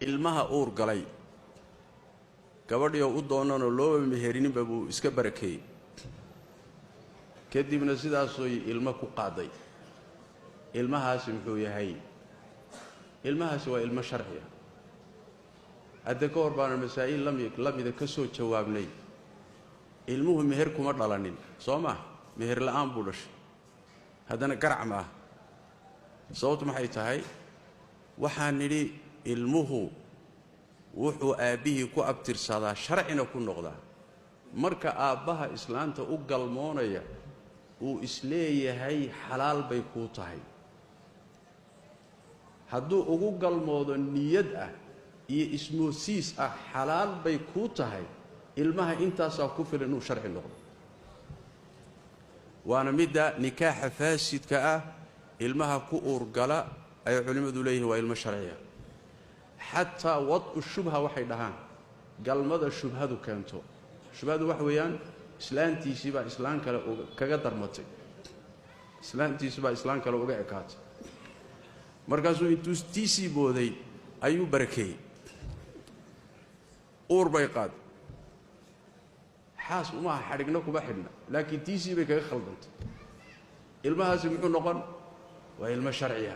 ilmaha uur galay gabadhii oo u doonano loo meherinin buu iska barakeeyay kadibna sidaas oo ilma ku qaaday ilmahaasi muxuu yahay ilmahaasi waa ilmo sharci ah hadda ka hor baan masaa'il lamida ka soo jawaabnay ilmuhu meher kuma dhalanin sooma meher la'aan buu dhashay haddana garac ma sababtu maxay tahay waxaan nidhi ilmuhu wuxuu aabihii ku abtirsadaa sharcina ku noqdaa marka aabbaha islaanta u galmoonaya uu isleeyahay xalaal bay ku tahay hadduu ugu galmoodo niyad ah iyo ismoosiis ah xalaal bay ku tahay ilmaha intaasaa ku filan inuu sharci noqdo waana midda nikaaxa faasidka ah ilmaha ku uurgala ay culimadu leeyihiin waa ilmo sharciya xataa wad'u shubha waxay dhahaan galmada shubhadu keento shubhadu wax weeyaan islaantiisii baa islaan kale kaga darmatay islaantiisii baa islaan kale uga ekaatay markaasuu intuu tiisii booday ayuu barakeeyey uur bay qaad xaas uma xadhigna kuma xidhna laakiin tiisii bay kaga khaldantay ilmahaasi muxuu noqon waa ilmo sharciya